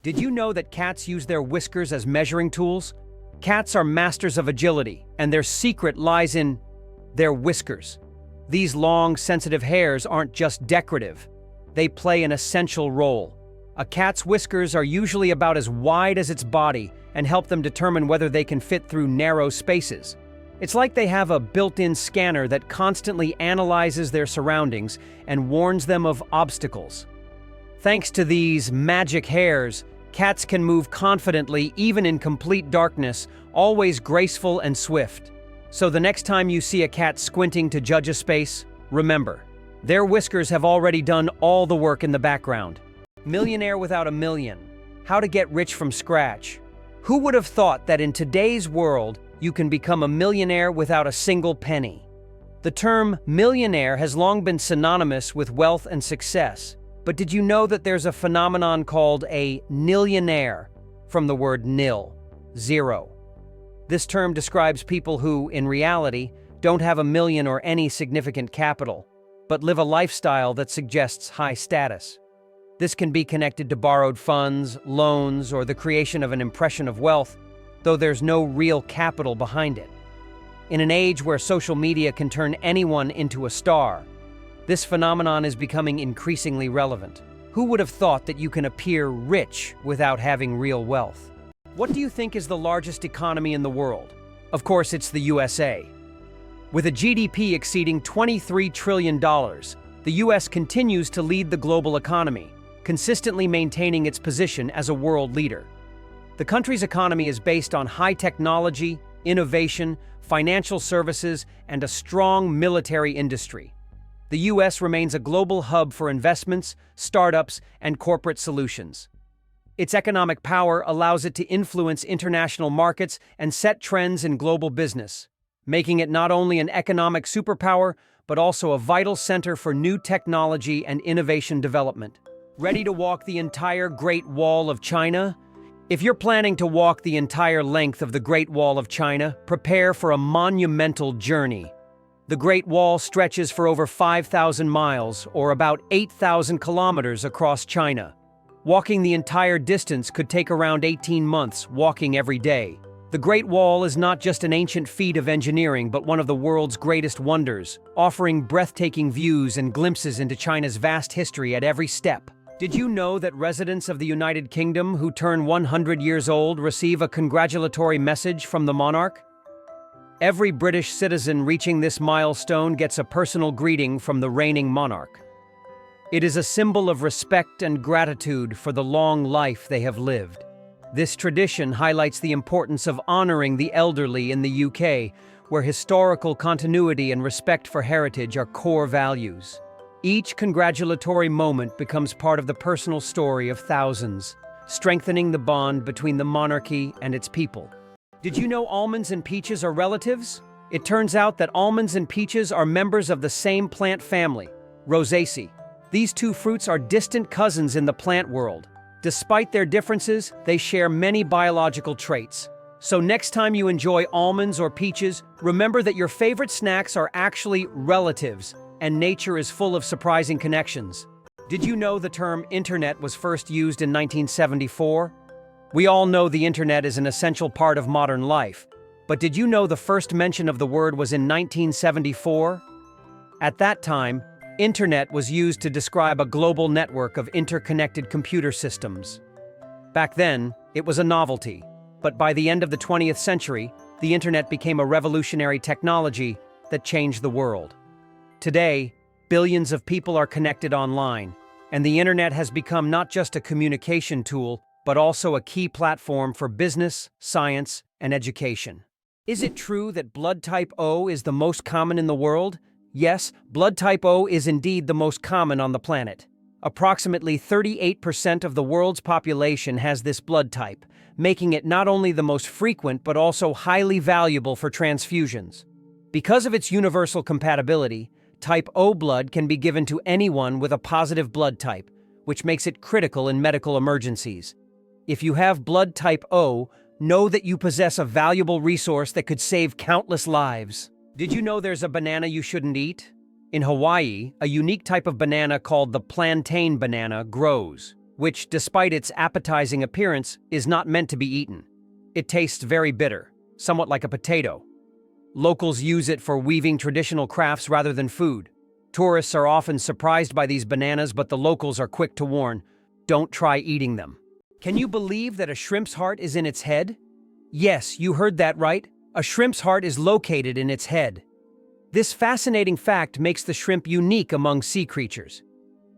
Did you know that cats use their whiskers as measuring tools? Cats are masters of agility, and their secret lies in their whiskers. These long, sensitive hairs aren't just decorative. They play an essential role. A cat's whiskers are usually about as wide as its body and help them determine whether they can fit through narrow spaces. It's like they have a built-in scanner that constantly analyzes their surroundings and warns them of obstacles. Thanks to these magic hairs, cats can move confidently even in complete darkness, always graceful and swift. So the next time you see a cat squinting to judge a space, remember, their whiskers have already done all the work in the background. Millionaire without a million. How to get rich from scratch. Who would have thought that in today's world, you can become a millionaire without a single penny? The term millionaire has long been synonymous with wealth and success. But did you know that there's a phenomenon called a nillionaire, from the word nil, zero? This term describes people who, in reality, don't have a million or any significant capital, but live a lifestyle that suggests high status. This can be connected to borrowed funds, loans, or the creation of an impression of wealth, though there's no real capital behind it. In an age where social media can turn anyone into a star, this phenomenon is becoming increasingly relevant. Who would have thought that you can appear rich without having real wealth? What do you think is the largest economy in the world? Of course, it's the USA. With a GDP exceeding $23 trillion, the US continues to lead the global economy, consistently maintaining its position as a world leader. The country's economy is based on high technology, innovation, financial services, and a strong military industry. The US remains a global hub for investments, startups, and corporate solutions. Its economic power allows it to influence international markets and set trends in global business, making it not only an economic superpower, but also a vital center for new technology and innovation development. Ready to walk the entire Great Wall of China? If you're planning to walk the entire length of the Great Wall of China, prepare for a monumental journey. The Great Wall stretches for over 5,000 miles, or about 8,000 kilometers across China. Walking the entire distance could take around 18 months, walking every day. The Great Wall is not just an ancient feat of engineering, but one of the world's greatest wonders, offering breathtaking views and glimpses into China's vast history at every step. Did you know that residents of the United Kingdom who turn 100 years old receive a congratulatory message from the monarch? Every British citizen reaching this milestone gets a personal greeting from the reigning monarch. It is a symbol of respect and gratitude for the long life they have lived. This tradition highlights the importance of honoring the elderly in the UK, where historical continuity and respect for heritage are core values. Each congratulatory moment becomes part of the personal story of thousands, strengthening the bond between the monarchy and its people. Did you know almonds and peaches are relatives? It turns out that almonds and peaches are members of the same plant family, Rosaceae. These two fruits are distant cousins in the plant world. Despite their differences, they share many biological traits. So next time you enjoy almonds or peaches, remember that your favorite snacks are actually relatives, and nature is full of surprising connections. Did you know the term internet was first used in 1974? We all know the internet is an essential part of modern life, but did you know the first mention of the word was in 1974? At that time, internet was used to describe a global network of interconnected computer systems. Back then, it was a novelty, but by the end of the 20th century, the internet became a revolutionary technology that changed the world. Today, billions of people are connected online, and the internet has become not just a communication tool, but also a key platform for business, science, and education. Is it true that blood type O is the most common in the world? Yes, blood type O is indeed the most common on the planet. Approximately 38% of the world's population has this blood type, making it not only the most frequent but also highly valuable for transfusions. Because of its universal compatibility, type O blood can be given to anyone with a positive blood type, which makes it critical in medical emergencies. If you have blood type O, know that you possess a valuable resource that could save countless lives. Did you know there's a banana you shouldn't eat? In Hawaii, a unique type of banana called the plantain banana grows. which, despite its appetizing appearance, is not meant to be eaten. It tastes very bitter, somewhat like a potato. Locals use it for weaving traditional crafts rather than food. Tourists are often surprised by these bananas, but the locals are quick to warn, don't try eating them. Can you believe that a shrimp's heart is in its head? Yes, you heard that right. A shrimp's heart is located in its head. This fascinating fact makes the shrimp unique among sea creatures.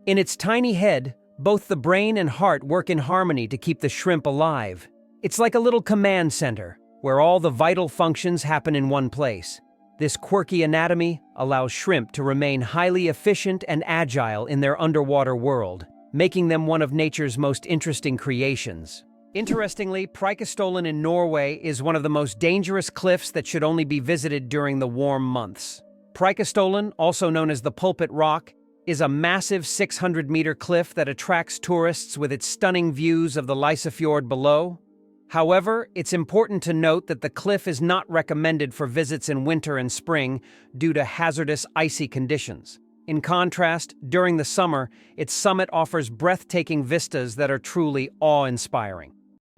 In its tiny head, both the brain and heart work in harmony to keep the shrimp alive. It's like a little command center, where all the vital functions happen in one place. This quirky anatomy allows shrimp to remain highly efficient and agile in their underwater world, making them one of nature's most interesting creations. Interestingly, Preikestolen in Norway is one of the most dangerous cliffs that should only be visited during the warm months. Preikestolen, also known as the Pulpit Rock, is a massive 600-meter cliff that attracts tourists with its stunning views of the Lysefjord below. However, it's important to note that the cliff is not recommended for visits in winter and spring due to hazardous icy conditions. In contrast, during the summer, its summit offers breathtaking vistas that are truly awe-inspiring.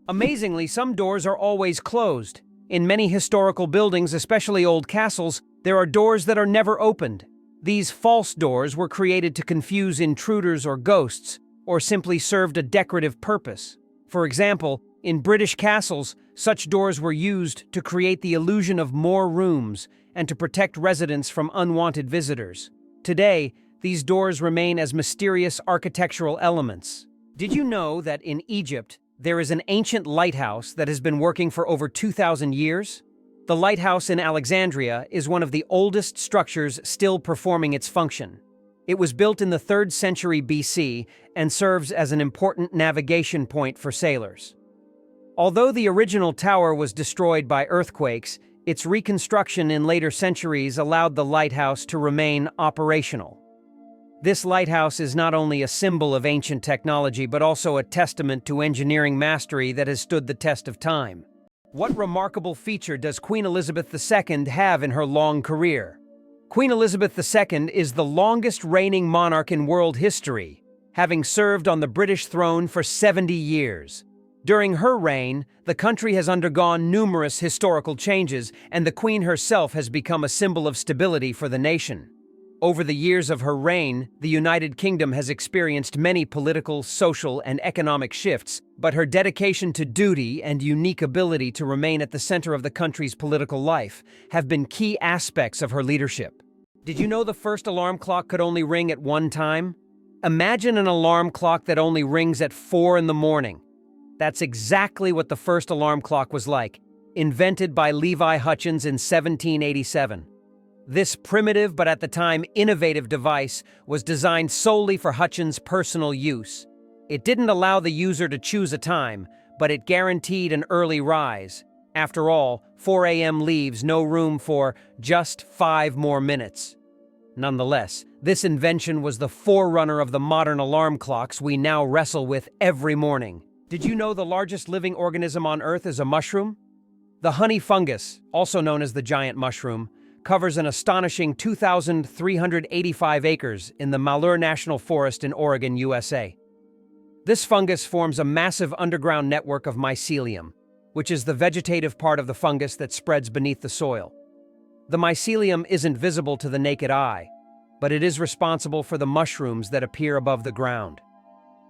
Amazingly, some doors are always closed. In many historical buildings, especially old castles, there are doors that are never opened. These false doors were created to confuse intruders or ghosts, or simply served a decorative purpose. For example, in British castles, such doors were used to create the illusion of more rooms and to protect residents from unwanted visitors. Today, these doors remain as mysterious architectural elements. Did you know that in Egypt, there is an ancient lighthouse that has been working for over 2,000 years? The lighthouse in Alexandria is one of the oldest structures still performing its function. It was built in the 3rd century BC and serves as an important navigation point for sailors. Although the original tower was destroyed by earthquakes, its reconstruction in later centuries allowed the lighthouse to remain operational. This lighthouse is not only a symbol of ancient technology, but also a testament to engineering mastery that has stood the test of time. What remarkable feature does Queen Elizabeth II have in her long career? Queen Elizabeth II is the longest reigning monarch in world history, having served on the British throne for 70 years. During her reign, the country has undergone numerous historical changes, and the Queen herself has become a symbol of stability for the nation. Over the years of her reign, the United Kingdom has experienced many political, social, and economic shifts, but her dedication to duty and unique ability to remain at the center of the country's political life have been key aspects of her leadership. Did you know the first alarm clock could only ring at one time? Imagine an alarm clock that only rings at 4 in the morning. That's exactly what the first alarm clock was like, invented by Levi Hutchins in 1787. This primitive but at the time innovative device was designed solely for Hutchins' personal use. It didn't allow the user to choose a time, but it guaranteed an early rise. After all, 4 a.m. leaves no room for just 5 more minutes. Nonetheless, this invention was the forerunner of the modern alarm clocks we now wrestle with every morning. Did you know the largest living organism on Earth is a mushroom? The honey fungus, also known as the giant mushroom, covers an astonishing 2,385 acres in the Malheur National Forest in Oregon, USA. This fungus forms a massive underground network of mycelium, which is the vegetative part of the fungus that spreads beneath the soil. The mycelium isn't visible to the naked eye, but it is responsible for the mushrooms that appear above the ground.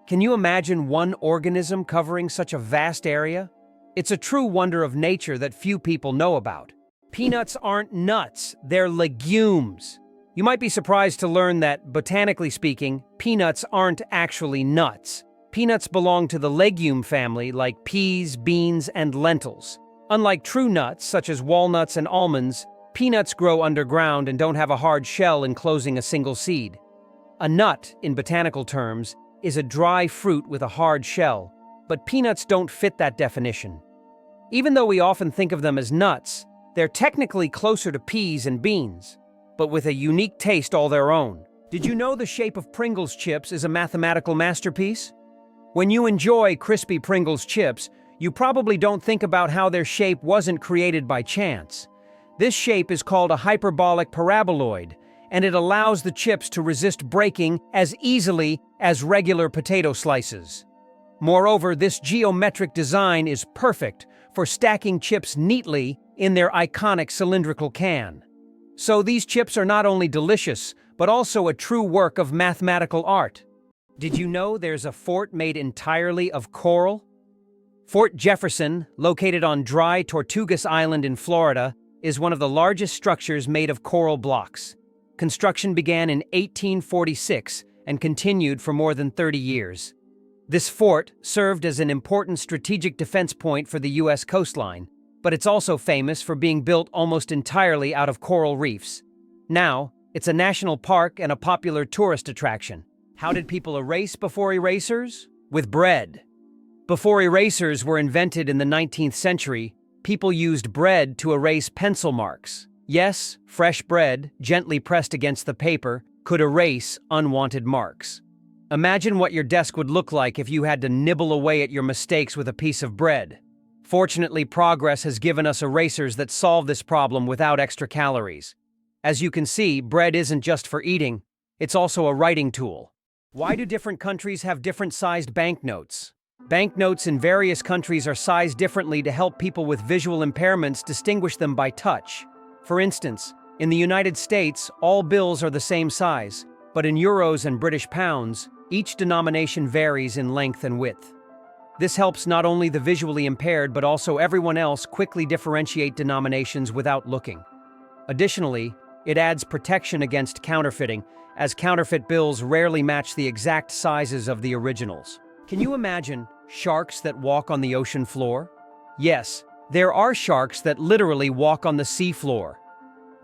Can you imagine one organism covering such a vast area? It's a true wonder of nature that few people know about. Peanuts aren't nuts, they're legumes. You might be surprised to learn that, botanically speaking, peanuts aren't actually nuts. Peanuts belong to the legume family like peas, beans, and lentils. Unlike true nuts, such as walnuts and almonds, peanuts grow underground and don't have a hard shell enclosing a single seed. A nut, in botanical terms, is a dry fruit with a hard shell, but peanuts don't fit that definition. Even though we often think of them as nuts, they're technically closer to peas and beans, but with a unique taste all their own. Did you know the shape of Pringles chips is a mathematical masterpiece? When you enjoy crispy Pringles chips, you probably don't think about how their shape wasn't created by chance. This shape is called a hyperbolic paraboloid, and it allows the chips to resist breaking as easily as regular potato slices. Moreover, this geometric design is perfect for stacking chips neatly in their iconic cylindrical can. So these chips are not only delicious, but also a true work of mathematical art. Did you know there's a fort made entirely of coral? Fort Jefferson, located on dry Tortugas Island in Florida, is one of the largest structures made of coral blocks. Construction began in 1846 and continued for more than 30 years. This fort served as an important strategic defense point for the U.S. coastline, but it's also famous for being built almost entirely out of coral reefs. Now, it's a national park and a popular tourist attraction. How did people erase before erasers? With bread. Before erasers were invented in the 19th century, people used bread to erase pencil marks. Yes, fresh bread, gently pressed against the paper, could erase unwanted marks. Imagine what your desk would look like if you had to nibble away at your mistakes with a piece of bread. Fortunately, progress has given us erasers that solve this problem without extra calories. As you can see, bread isn't just for eating, it's also a writing tool. Why do different countries have different sized banknotes? Banknotes in various countries are sized differently to help people with visual impairments distinguish them by touch. For instance, in the United States, all bills are the same size, but in euros and British pounds, each denomination varies in length and width. This helps not only the visually impaired but also everyone else quickly differentiate denominations without looking. Additionally, it adds protection against counterfeiting, as counterfeit bills rarely match the exact sizes of the originals. Can you imagine sharks that walk on the ocean floor? Yes, there are sharks that literally walk on the sea floor.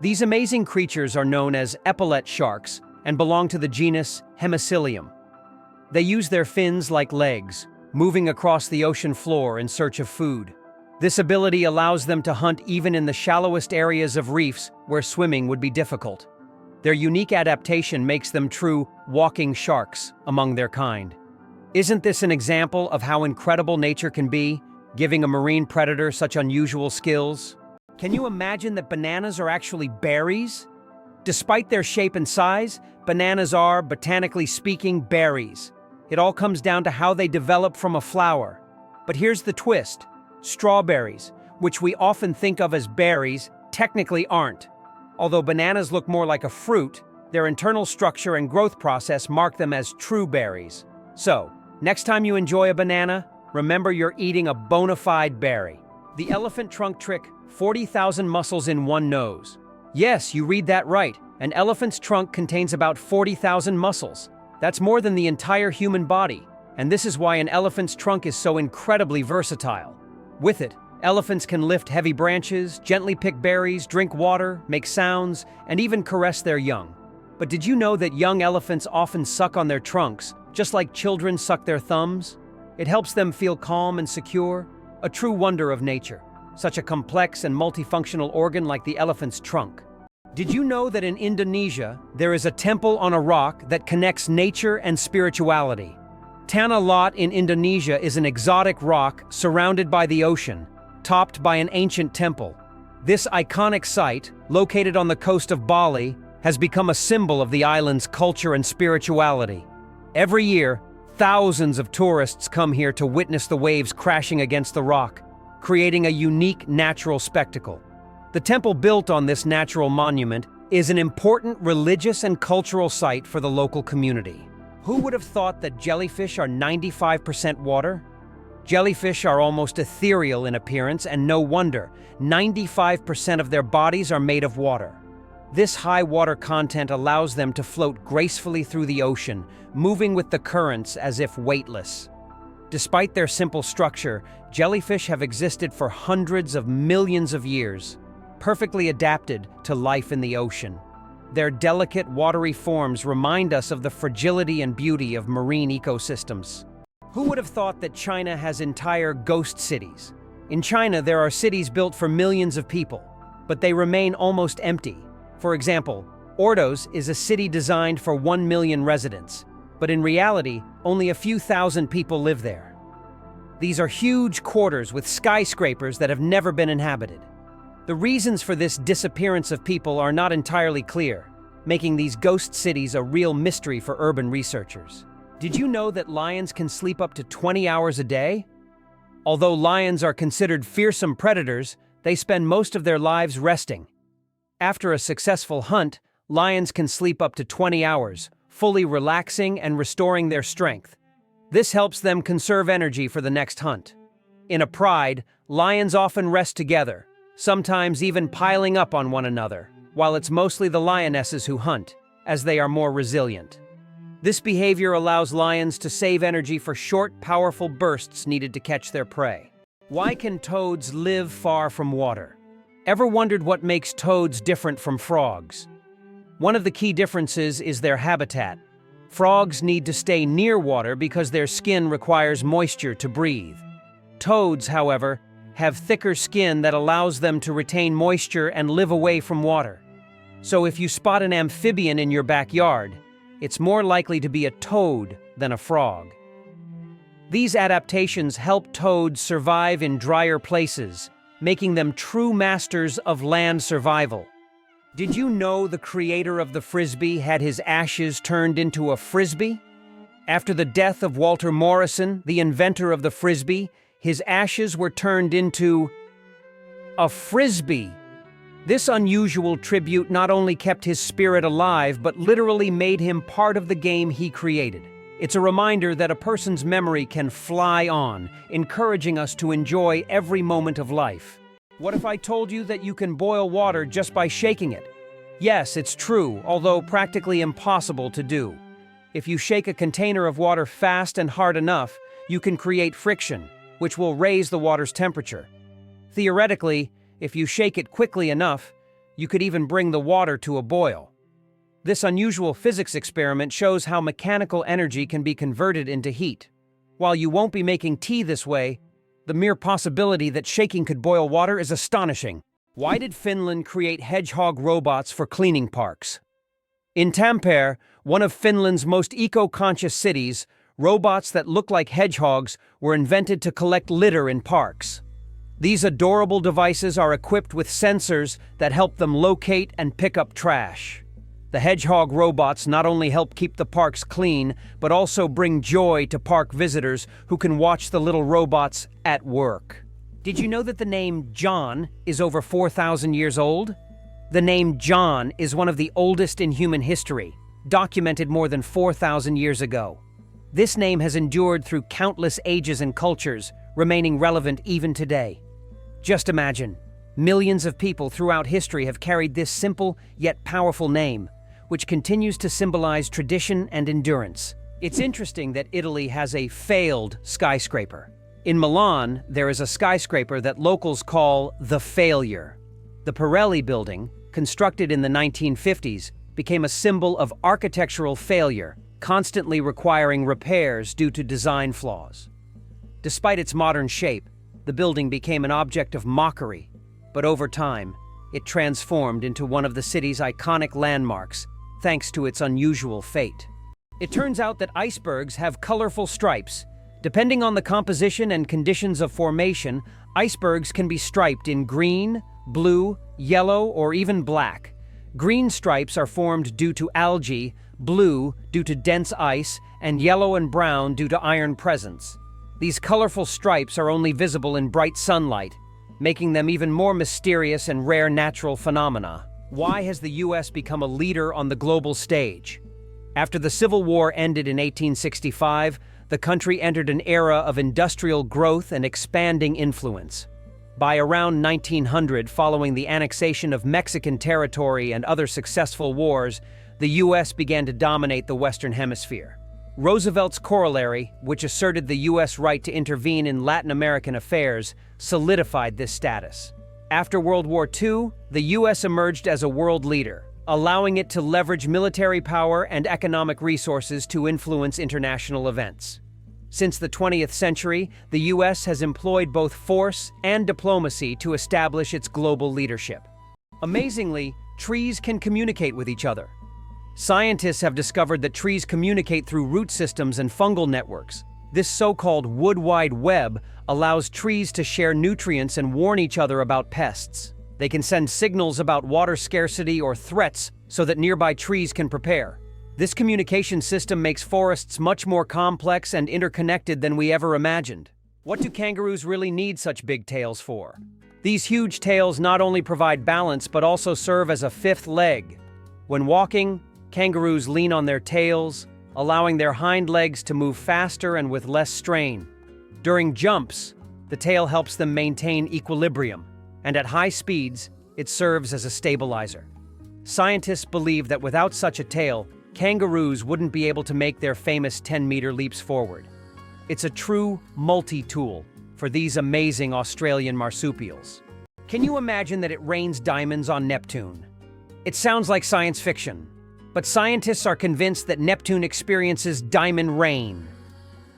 These amazing creatures are known as epaulette sharks and belong to the genus Hemicillium. They use their fins like legs, moving across the ocean floor in search of food. This ability allows them to hunt even in the shallowest areas of reefs where swimming would be difficult. Their unique adaptation makes them true walking sharks among their kind. Isn't this an example of how incredible nature can be, giving a marine predator such unusual skills? Can you imagine that bananas are actually berries? Despite their shape and size, bananas are, botanically speaking, berries. It all comes down to how they develop from a flower. But here's the twist. Strawberries, which we often think of as berries, technically aren't. Although bananas look more like a fruit, their internal structure and growth process mark them as true berries. So, next time you enjoy a banana, remember you're eating a bona fide berry. The elephant trunk trick, 40,000 muscles in one nose. Yes, you read that right. An elephant's trunk contains about 40,000 muscles. That's more than the entire human body, and this is why an elephant's trunk is so incredibly versatile. With it, elephants can lift heavy branches, gently pick berries, drink water, make sounds, and even caress their young. But did you know that young elephants often suck on their trunks, just like children suck their thumbs? It helps them feel calm and secure, a true wonder of nature, such a complex and multifunctional organ like the elephant's trunk. Did you know that in Indonesia, there is a temple on a rock that connects nature and spirituality? Tanah Lot in Indonesia is an exotic rock surrounded by the ocean, topped by an ancient temple. This iconic site, located on the coast of Bali, has become a symbol of the island's culture and spirituality. Every year, thousands of tourists come here to witness the waves crashing against the rock, creating a unique natural spectacle. The temple built on this natural monument is an important religious and cultural site for the local community. Who would have thought that jellyfish are 95% water? Jellyfish are almost ethereal in appearance, and no wonder, 95% of their bodies are made of water. This high water content allows them to float gracefully through the ocean, moving with the currents as if weightless. Despite their simple structure, jellyfish have existed for hundreds of millions of years, perfectly adapted to life in the ocean. Their delicate, watery forms remind us of the fragility and beauty of marine ecosystems. Who would have thought that China has entire ghost cities? In China, there are cities built for millions of people, but they remain almost empty. For example, Ordos is a city designed for 1 million residents, but in reality, only a few thousand people live there. These are huge quarters with skyscrapers that have never been inhabited. The reasons for this disappearance of people are not entirely clear, making these ghost cities a real mystery for urban researchers. Did you know that lions can sleep up to 20 hours a day? Although lions are considered fearsome predators, they spend most of their lives resting. After a successful hunt, lions can sleep up to 20 hours, fully relaxing and restoring their strength. This helps them conserve energy for the next hunt. In a pride, lions often rest together, sometimes even piling up on one another, while it's mostly the lionesses who hunt, as they are more resilient. This behavior allows lions to save energy for short, powerful bursts needed to catch their prey. Why can toads live far from water? Ever wondered what makes toads different from frogs? One of the key differences is their habitat. Frogs need to stay near water because their skin requires moisture to breathe. Toads, however, have thicker skin that allows them to retain moisture and live away from water. So if you spot an amphibian in your backyard, it's more likely to be a toad than a frog. These adaptations help toads survive in drier places, making them true masters of land survival. Did you know the creator of the Frisbee had his ashes turned into a Frisbee? After the death of Walter Morrison, the inventor of the Frisbee, his ashes were turned into a Frisbee. This unusual tribute not only kept his spirit alive, but literally made him part of the game he created. It's a reminder that a person's memory can fly on, encouraging us to enjoy every moment of life. What if I told you that you can boil water just by shaking it? Yes, it's true, although practically impossible to do. If you shake a container of water fast and hard enough, you can create friction, which will raise the water's temperature. Theoretically, if you shake it quickly enough, you could even bring the water to a boil. This unusual physics experiment shows how mechanical energy can be converted into heat. While you won't be making tea this way, the mere possibility that shaking could boil water is astonishing. Why did Finland create hedgehog robots for cleaning parks? In Tampere, one of Finland's most eco-conscious cities, robots that look like hedgehogs were invented to collect litter in parks. These adorable devices are equipped with sensors that help them locate and pick up trash. The hedgehog robots not only help keep the parks clean, but also bring joy to park visitors who can watch the little robots at work. Did you know that the name John is over 4,000 years old? The name John is one of the oldest in human history, documented more than 4,000 years ago. This name has endured through countless ages and cultures, remaining relevant even today. Just imagine, millions of people throughout history have carried this simple yet powerful name, which continues to symbolize tradition and endurance. It's interesting that Italy has a failed skyscraper. In Milan, there is a skyscraper that locals call the Failure. The Pirelli building, constructed in the 1950s, became a symbol of architectural failure, constantly requiring repairs due to design flaws. Despite its modern shape, the building became an object of mockery, but over time, it transformed into one of the city's iconic landmarks, thanks to its unusual fate. It turns out that icebergs have colorful stripes. Depending on the composition and conditions of formation, icebergs can be striped in green, blue, yellow, or even black. Green stripes are formed due to algae, blue due to dense ice, and yellow and brown due to iron presence. These colorful stripes are only visible in bright sunlight, making them even more mysterious and rare natural phenomena. Why has the U.S. become a leader on the global stage? After the Civil War ended in 1865, the country entered an era of industrial growth and expanding influence. By around 1900, following the annexation of Mexican territory and other successful wars, the U.S. began to dominate the Western Hemisphere. Roosevelt's corollary, which asserted the U.S. right to intervene in Latin American affairs, solidified this status. After World War II, the U.S. emerged as a world leader, allowing it to leverage military power and economic resources to influence international events. Since the 20th century, the U.S. has employed both force and diplomacy to establish its global leadership. Amazingly, trees can communicate with each other. Scientists have discovered that trees communicate through root systems and fungal networks. This so-called wood wide web allows trees to share nutrients and warn each other about pests. They can send signals about water scarcity or threats so that nearby trees can prepare. This communication system makes forests much more complex and interconnected than we ever imagined. What do kangaroos really need such big tails for? These huge tails not only provide balance but also serve as a fifth leg. When walking, kangaroos lean on their tails, allowing their hind legs to move faster and with less strain. During jumps, the tail helps them maintain equilibrium, and at high speeds, it serves as a stabilizer. Scientists believe that without such a tail, kangaroos wouldn't be able to make their famous 10-meter leaps forward. It's a true multi-tool for these amazing Australian marsupials. Can you imagine that it rains diamonds on Neptune? It sounds like science fiction, but scientists are convinced that Neptune experiences diamond rain.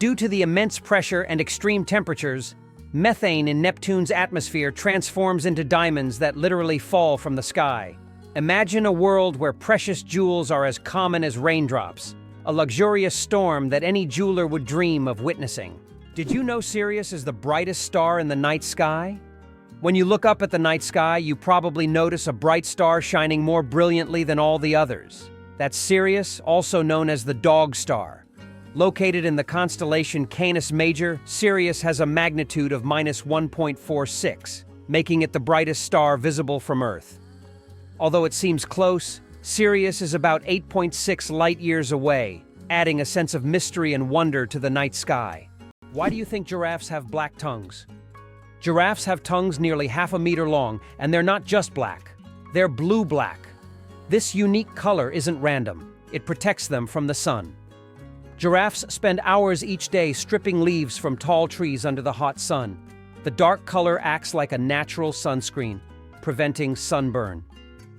Due to the immense pressure and extreme temperatures, methane in Neptune's atmosphere transforms into diamonds that literally fall from the sky. Imagine a world where precious jewels are as common as raindrops, a luxurious storm that any jeweler would dream of witnessing. Did you know Sirius is the brightest star in the night sky? When you look up at the night sky, you probably notice a bright star shining more brilliantly than all the others. That's Sirius, also known as the Dog Star. Located in the constellation Canis Major, Sirius has a magnitude of -1.46, making it the brightest star visible from Earth. Although it seems close, Sirius is about 8.6 light-years away, adding a sense of mystery and wonder to the night sky. Why do you think giraffes have black tongues? Giraffes have tongues nearly half a meter long, and they're not just black. They're blue-black. This unique color isn't random. It protects them from the sun. Giraffes spend hours each day stripping leaves from tall trees under the hot sun. The dark color acts like a natural sunscreen, preventing sunburn.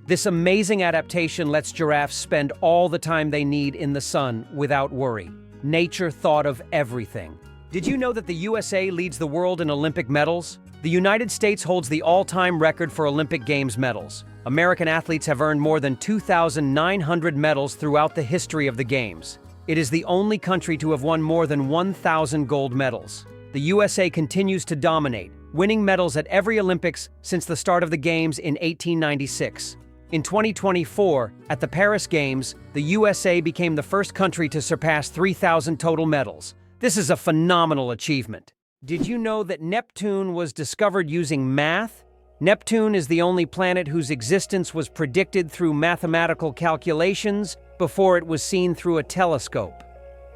This amazing adaptation lets giraffes spend all the time they need in the sun without worry. Nature thought of everything. Did you know that the USA leads the world in Olympic medals? The United States holds the all-time record for Olympic Games medals. American athletes have earned more than 2,900 medals throughout the history of the Games. It is the only country to have won more than 1,000 gold medals. The USA continues to dominate, winning medals at every Olympics since the start of the Games in 1896. In 2024, at the Paris Games, the USA became the first country to surpass 3,000 total medals. This is a phenomenal achievement. Did you know that Neptune was discovered using math? Neptune is the only planet whose existence was predicted through mathematical calculations before it was seen through a telescope.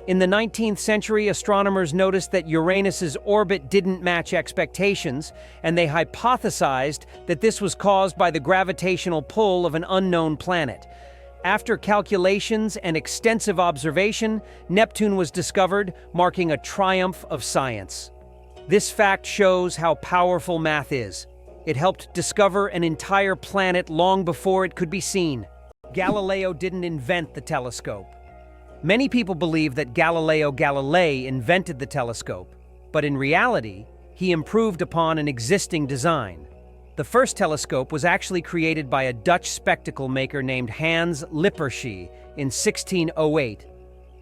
In the 19th century, astronomers noticed that Uranus's orbit didn't match expectations, and they hypothesized that this was caused by the gravitational pull of an unknown planet. After calculations and extensive observation, Neptune was discovered, marking a triumph of science. This fact shows how powerful math is. It helped discover an entire planet long before it could be seen. Galileo didn't invent the telescope. Many people believe that Galileo Galilei invented the telescope, but in reality, he improved upon an existing design. The first telescope was actually created by a Dutch spectacle maker named Hans Lippershey in 1608.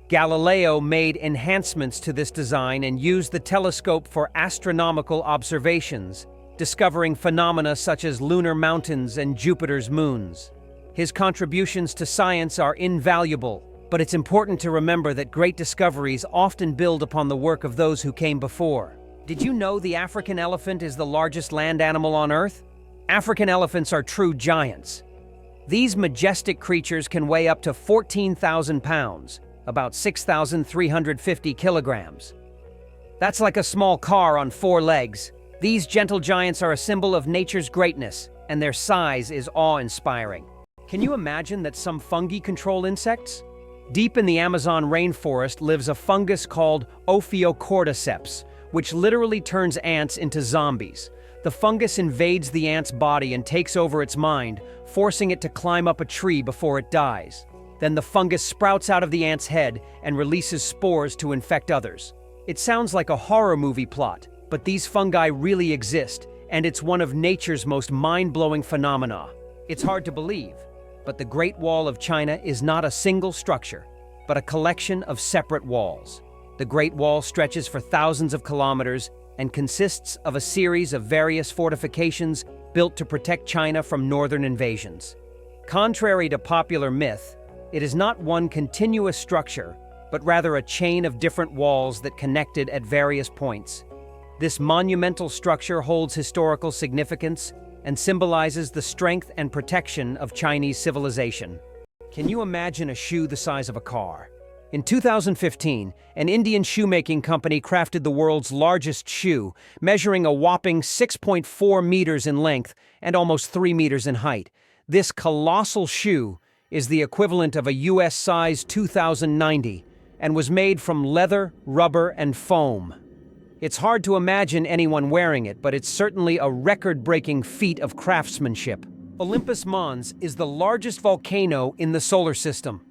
Galileo made enhancements to this design and used the telescope for astronomical observations, discovering phenomena such as lunar mountains and Jupiter's moons. His contributions to science are invaluable, but it's important to remember that great discoveries often build upon the work of those who came before. Did you know the African elephant is the largest land animal on Earth? African elephants are true giants. These majestic creatures can weigh up to 14,000 pounds, about 6,350 kilograms. That's like a small car on 4 legs. These gentle giants are a symbol of nature's greatness, and their size is awe-inspiring. Can you imagine that some fungi control insects? Deep in the Amazon rainforest lives a fungus called Ophiocordyceps, which literally turns ants into zombies. The fungus invades the ant's body and takes over its mind, forcing it to climb up a tree before it dies. Then the fungus sprouts out of the ant's head and releases spores to infect others. It sounds like a horror movie plot, but these fungi really exist, and it's one of nature's most mind-blowing phenomena. It's hard to believe, but the Great Wall of China is not a single structure, but a collection of separate walls. The Great Wall stretches for thousands of kilometers and consists of a series of various fortifications built to protect China from northern invasions. Contrary to popular myth, It is not one continuous structure, but rather a chain of different walls that connected at various points. This monumental structure holds historical significance and symbolizes the strength and protection of Chinese civilization. Can you imagine a shoe the size of a car? In 2015, an Indian shoemaking company crafted the world's largest shoe, measuring a whopping 6.4 meters in length and almost 3 meters in height. This colossal shoe is the equivalent of a US size 2090 and was made from leather, rubber, and foam. It's hard to imagine anyone wearing it, but it's certainly a record-breaking feat of craftsmanship. Olympus Mons is the largest volcano in the solar system.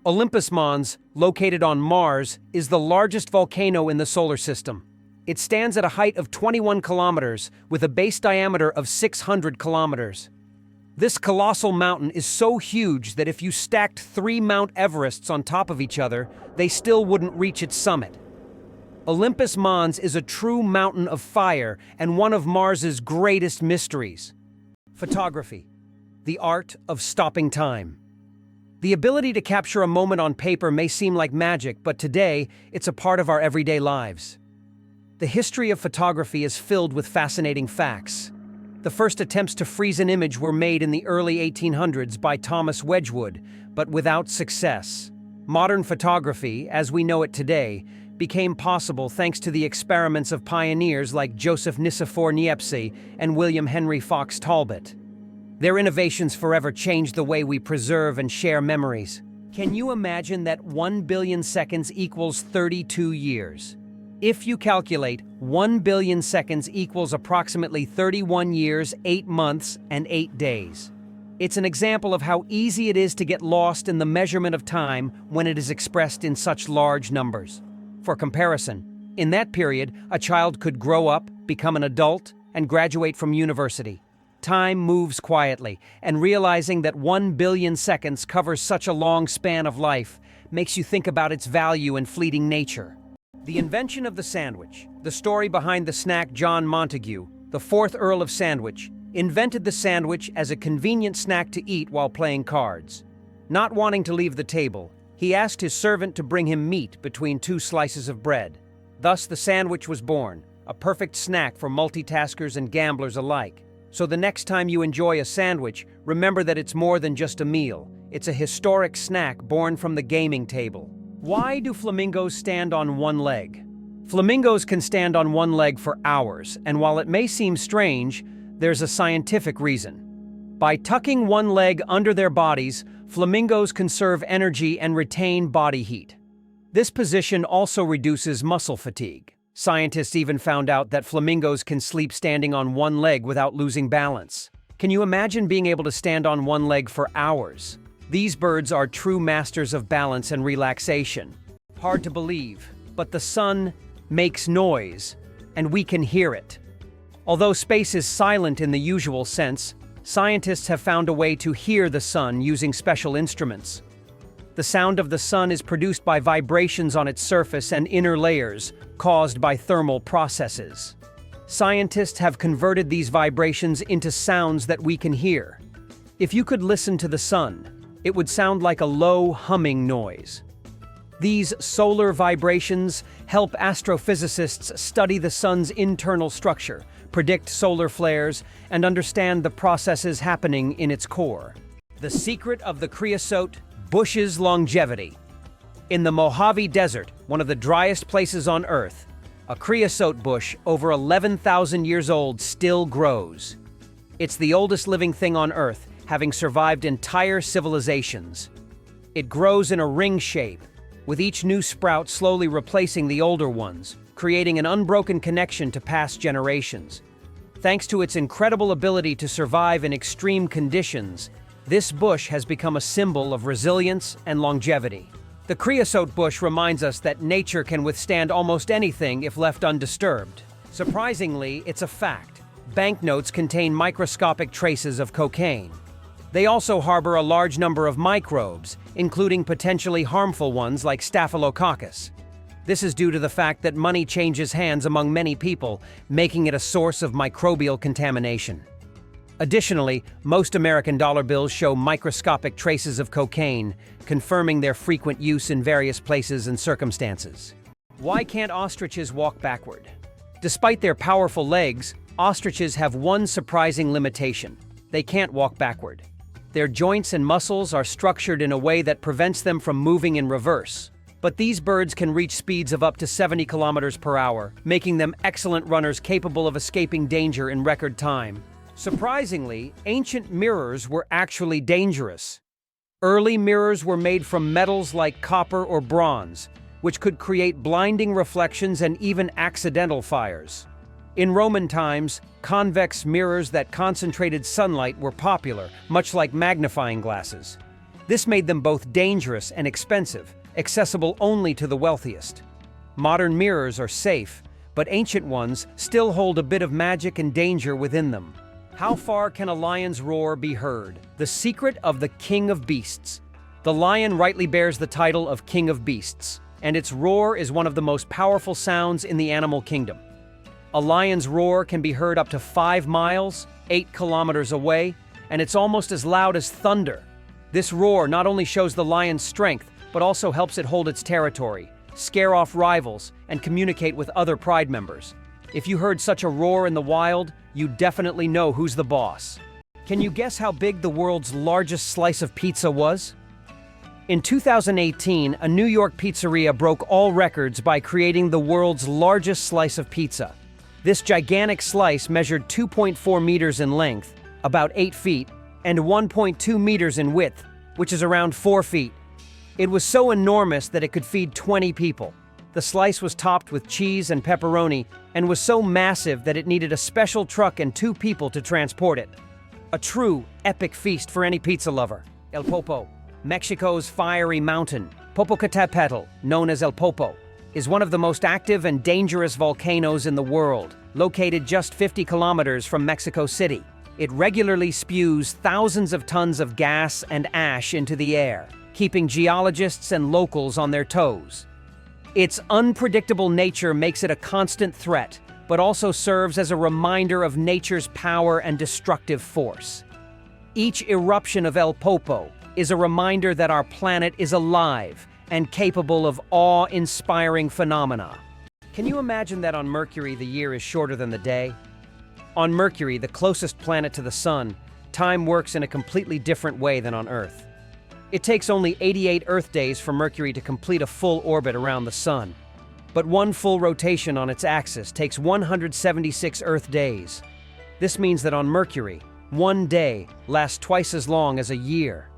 Olympus Mons, located on Mars, is the largest volcano in the solar system. It stands at a height of 21 kilometers with a base diameter of 600 kilometers. This colossal mountain is so huge that if you stacked 3 Mount Everests on top of each other, they still wouldn't reach its summit. Olympus Mons is a true mountain of fire and one of Mars's greatest mysteries. Photography, the art of stopping time. The ability to capture a moment on paper may seem like magic, but today it's a part of our everyday lives. The history of photography is filled with fascinating facts. The first attempts to freeze an image were made in the early 1800s by Thomas Wedgwood, but without success. Modern photography, as we know it today, became possible thanks to the experiments of pioneers like Joseph Nicephore Niepce and William Henry Fox Talbot. Their innovations forever changed the way we preserve and share memories. Can you imagine that 1 billion seconds equals 32 years? If you calculate, 1 billion seconds equals approximately 31 years, 8 months, and 8 days. It's an example of how easy it is to get lost in the measurement of time when it is expressed in such large numbers. For comparison, in that period, a child could grow up, become an adult, and graduate from university. Time moves quietly, and realizing that 1 billion seconds covers such a long span of life makes you think about its value and fleeting nature. The invention of the sandwich, the story behind the snack. John Montagu, the 4th Earl of Sandwich, invented the sandwich as a convenient snack to eat while playing cards. Not wanting to leave the table, he asked his servant to bring him meat between 2 slices of bread. Thus the sandwich was born, a perfect snack for multitaskers and gamblers alike. So the next time you enjoy a sandwich, remember that it's more than just a meal. It's a historic snack born from the gaming table. Why do flamingos stand on one leg? Flamingos can stand on one leg for hours, and while it may seem strange, there's a scientific reason. By tucking one leg under their bodies, flamingos conserve energy and retain body heat. This position also reduces muscle fatigue. Scientists even found out that flamingos can sleep standing on one leg without losing balance. Can you imagine being able to stand on one leg for hours? These birds are true masters of balance and relaxation. Hard to believe, but the sun makes noise, and we can hear it. Although space is silent in the usual sense, scientists have found a way to hear the sun using special instruments. The sound of the sun is produced by vibrations on its surface and inner layers, caused by thermal processes. Scientists have converted these vibrations into sounds that we can hear. If you could listen to the sun, it would sound like a low humming noise. These solar vibrations help astrophysicists study the sun's internal structure, predict solar flares, and understand the processes happening in its core. The secret of the creosote bush's longevity. In the Mojave Desert, one of the driest places on Earth, a creosote bush over 11,000 years old still grows. It's the oldest living thing on Earth, having survived entire civilizations. It grows in a ring shape, with each new sprout slowly replacing the older ones, creating an unbroken connection to past generations. Thanks to its incredible ability to survive in extreme conditions, this bush has become a symbol of resilience and longevity. The creosote bush reminds us that nature can withstand almost anything if left undisturbed. Surprisingly, it's a fact. Banknotes contain microscopic traces of cocaine. They also harbor a large number of microbes, including potentially harmful ones like Staphylococcus. This is due to the fact that money changes hands among many people, making it a source of microbial contamination. Additionally, most American dollar bills show microscopic traces of cocaine, confirming their frequent use in various places and circumstances. Why can't ostriches walk backward? Despite their powerful legs, ostriches have one surprising limitation: they can't walk backward. Their joints and muscles are structured in a way that prevents them from moving in reverse. But these birds can reach speeds of up to 70 kilometers per hour, making them excellent runners capable of escaping danger in record time. Surprisingly, ancient mirrors were actually dangerous. Early mirrors were made from metals like copper or bronze, which could create blinding reflections and even accidental fires. In Roman times, convex mirrors that concentrated sunlight were popular, much like magnifying glasses. This made them both dangerous and expensive, accessible only to the wealthiest. Modern mirrors are safe, but ancient ones still hold a bit of magic and danger within them. How far can a lion's roar be heard? The secret of the King of Beasts. The lion rightly bears the title of King of Beasts, and its roar is one of the most powerful sounds in the animal kingdom. A lion's roar can be heard up to 5 miles, 8 kilometers away, and it's almost as loud as thunder. This roar not only shows the lion's strength, but also helps it hold its territory, scare off rivals, and communicate with other pride members. If you heard such a roar in the wild, you definitely know who's the boss. Can you guess how big the world's largest slice of pizza was? In 2018, a New York pizzeria broke all records by creating the world's largest slice of pizza. This gigantic slice measured 2.4 meters in length, about 8 feet, and 1.2 meters in width, which is around 4 feet. It was so enormous that it could feed 20 people. The slice was topped with cheese and pepperoni and was so massive that it needed a special truck and 2 people to transport it. A true epic feast for any pizza lover. El Popo, Mexico's fiery mountain, Popocatépetl, known as El Popo, is one of the most active and dangerous volcanoes in the world, located just 50 kilometers from Mexico City. It regularly spews thousands of tons of gas and ash into the air, keeping geologists and locals on their toes. Its unpredictable nature makes it a constant threat, but also serves as a reminder of nature's power and destructive force. Each eruption of El Popo is a reminder that our planet is alive and capable of awe-inspiring phenomena. Can you imagine that on Mercury the year is shorter than the day? On Mercury, the closest planet to the Sun, time works in a completely different way than on Earth. It takes only 88 Earth days for Mercury to complete a full orbit around the Sun. But one full rotation on its axis takes 176 Earth days. This means that on Mercury, one day lasts twice as long as a year.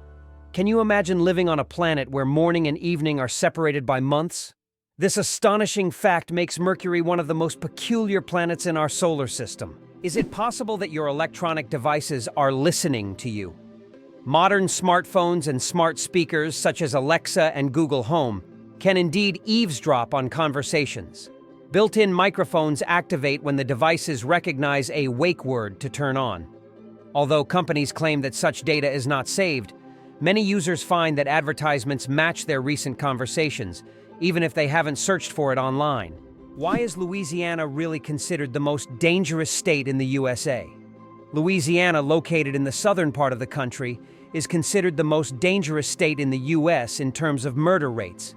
Can you imagine living on a planet where morning and evening are separated by months? This astonishing fact makes Mercury one of the most peculiar planets in our solar system. Is it possible that your electronic devices are listening to you? Modern smartphones and smart speakers such as Alexa and Google Home can indeed eavesdrop on conversations. Built-in microphones activate when the devices recognize a wake word to turn on. Although companies claim that such data is not saved, many users find that advertisements match their recent conversations, even if they haven't searched for it online. Why is Louisiana really considered the most dangerous state in the USA? Louisiana, located in the southern part of the country, is considered the most dangerous state in the US in terms of murder rates.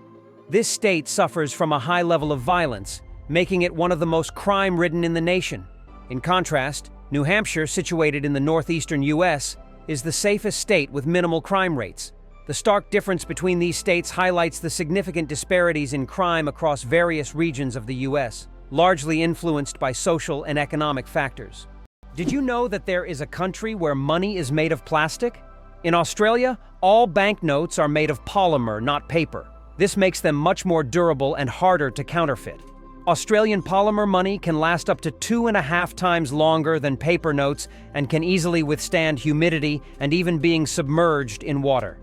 This state suffers from a high level of violence, making it one of the most crime-ridden in the nation. In contrast, New Hampshire, situated in the northeastern US, is the safest state with minimal crime rates. The stark difference between these states highlights the significant disparities in crime across various regions of the US, largely influenced by social and economic factors. Did you know that there is a country where money is made of plastic? In Australia, all banknotes are made of polymer, not paper. This makes them much more durable and harder to counterfeit. Australian polymer money can last up to 2.5 times longer than paper notes and can easily withstand humidity and even being submerged in water.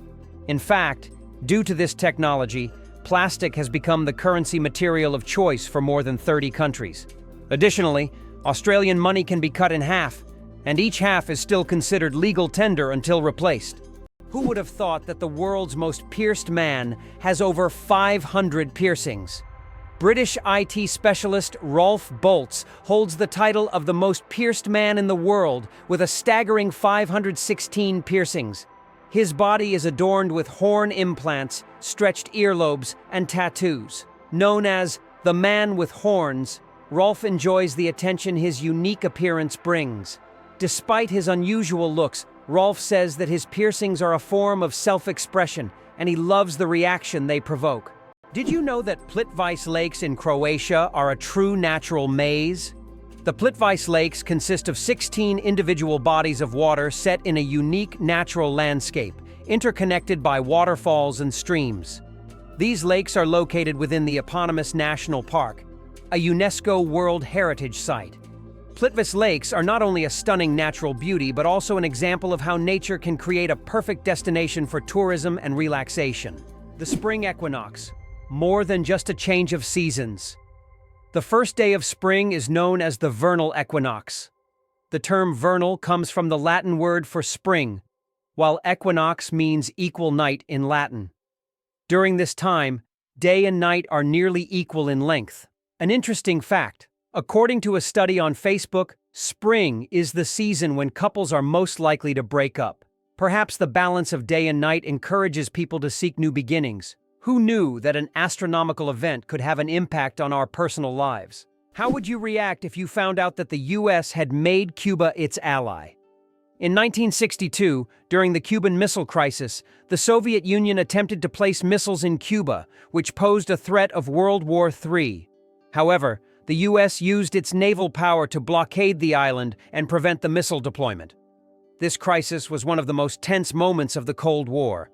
In fact, due to this technology, plastic has become the currency material of choice for more than 30 countries. Additionally, Australian money can be cut in half, and each half is still considered legal tender until replaced. Who would have thought that the world's most pierced man has over 500 piercings? British IT specialist Rolf Boltz holds the title of the most pierced man in the world with a staggering 516 piercings. His body is adorned with horn implants, stretched earlobes, and tattoos. Known as the Man with Horns, Rolf enjoys the attention his unique appearance brings. Despite his unusual looks, Rolf says that his piercings are a form of self-expression, and he loves the reaction they provoke. Did you know that Plitvice Lakes in Croatia are a true natural maze? The Plitvice Lakes consist of 16 individual bodies of water set in a unique natural landscape, interconnected by waterfalls and streams. These lakes are located within the eponymous National Park, a UNESCO World Heritage Site. Plitvice Lakes are not only a stunning natural beauty, but also an example of how nature can create a perfect destination for tourism and relaxation. The spring equinox. More than just a change of seasons. The first day of spring is known as the vernal equinox. The term vernal comes from the Latin word for spring, while equinox means equal night in Latin. During this time, day and night are nearly equal in length. An interesting fact, according to a study on Facebook, spring is the season when couples are most likely to break up. Perhaps the balance of day and night encourages people to seek new beginnings. Who knew that an astronomical event could have an impact on our personal lives? How would you react if you found out that the US had made Cuba its ally? In 1962, during the Cuban Missile Crisis, the Soviet Union attempted to place missiles in Cuba, which posed a threat of World War III. However, the US used its naval power to blockade the island and prevent the missile deployment. This crisis was one of the most tense moments of the Cold War.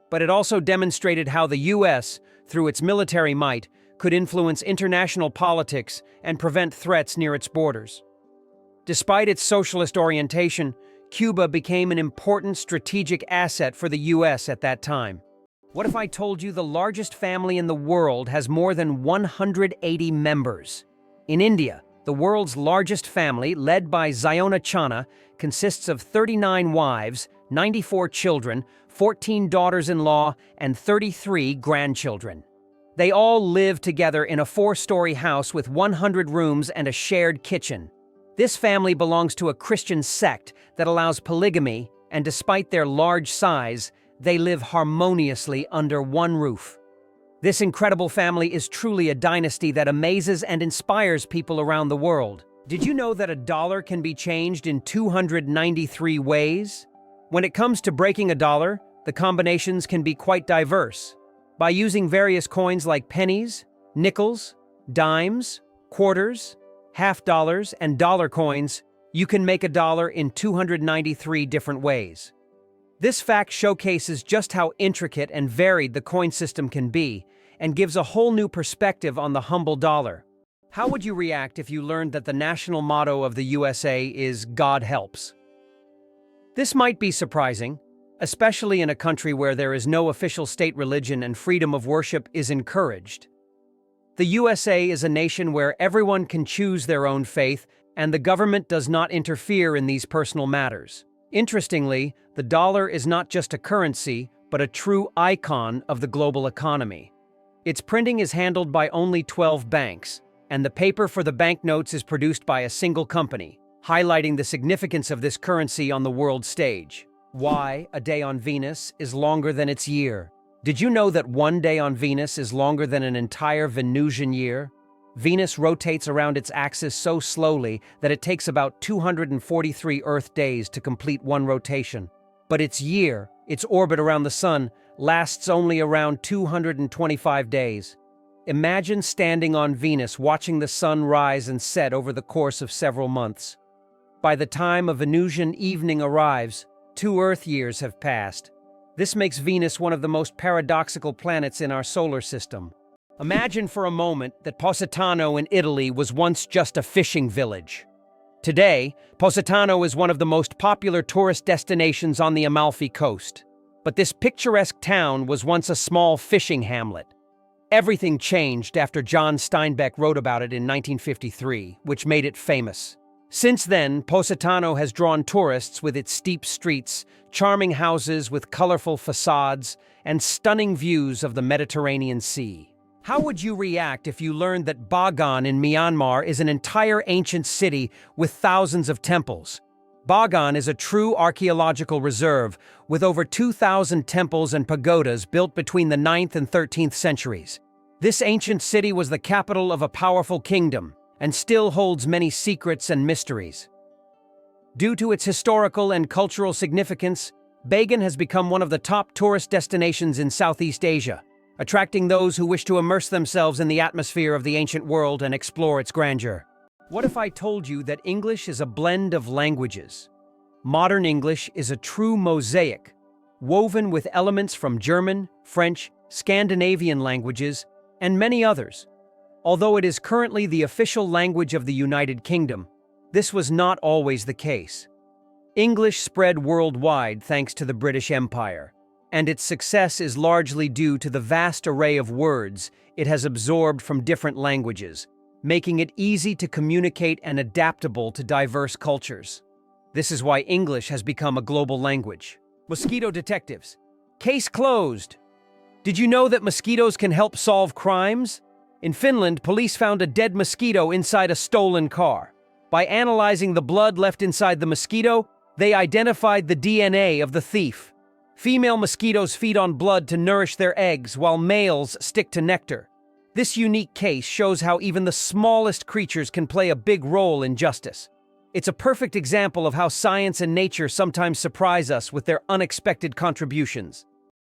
But it also demonstrated how the US, through its military might, could influence international politics and prevent threats near its borders. Despite its socialist orientation, Cuba became an important strategic asset for the US at that time. What if I told you the largest family in the world has more than 180 members? In India, the world's largest family, led by Ziona Chana, consists of 39 wives, 94 children, 14 daughters-in-law, and 33 grandchildren. They all live together in a 4-story house with 100 rooms and a shared kitchen. This family belongs to a Christian sect that allows polygamy, and despite their large size, they live harmoniously under one roof. This incredible family is truly a dynasty that amazes and inspires people around the world. Did you know that a dollar can be changed in 293 ways? When it comes to breaking a dollar, the combinations can be quite diverse. By using various coins like pennies, nickels, dimes, quarters, half dollars, and dollar coins, you can make a dollar in 293 different ways. This fact showcases just how intricate and varied the coin system can be, and gives a whole new perspective on the humble dollar. How would you react if you learned that the national motto of the USA is "God helps"? This might be surprising, especially in a country where there is no official state religion and freedom of worship is encouraged. The USA is a nation where everyone can choose their own faith, and the government does not interfere in these personal matters. Interestingly, the dollar is not just a currency, but a true icon of the global economy. Its printing is handled by only 12 banks, and the paper for the banknotes is produced by a single company, highlighting the significance of this currency on the world stage. Why a day on Venus is longer than its year. Did you know that one day on Venus is longer than an entire Venusian year? Venus rotates around its axis so slowly that it takes about 243 Earth days to complete one rotation. But its year, its orbit around the Sun, lasts only around 225 days. Imagine standing on Venus watching the Sun rise and set over the course of several months. By the time a Venusian evening arrives, 2 Earth years have passed. This makes Venus one of the most paradoxical planets in our solar system. Imagine for a moment that Positano in Italy was once just a fishing village. Today, Positano is one of the most popular tourist destinations on the Amalfi Coast. But this picturesque town was once a small fishing hamlet. Everything changed after John Steinbeck wrote about it in 1953, which made it famous. Since then, Positano has drawn tourists with its steep streets, charming houses with colorful facades, and stunning views of the Mediterranean Sea. How would you react if you learned that Bagan in Myanmar is an entire ancient city with thousands of temples? Bagan is a true archaeological reserve with over 2,000 temples and pagodas built between the 9th and 13th centuries. This ancient city was the capital of a powerful kingdom and still holds many secrets and mysteries. Due to its historical and cultural significance, Bagan has become one of the top tourist destinations in Southeast Asia, attracting those who wish to immerse themselves in the atmosphere of the ancient world and explore its grandeur. What if I told you that English is a blend of languages? Modern English is a true mosaic, woven with elements from German, French, Scandinavian languages, and many others. Although it is currently the official language of the United Kingdom, this was not always the case. English spread worldwide thanks to the British Empire, and its success is largely due to the vast array of words it has absorbed from different languages, making it easy to communicate and adaptable to diverse cultures. This is why English has become a global language. Mosquito detectives. Case closed. Did you know that mosquitoes can help solve crimes? In Finland, police found a dead mosquito inside a stolen car. By analyzing the blood left inside the mosquito, they identified the DNA of the thief. Female mosquitoes feed on blood to nourish their eggs, while males stick to nectar. This unique case shows how even the smallest creatures can play a big role in justice. It's a perfect example of how science and nature sometimes surprise us with their unexpected contributions.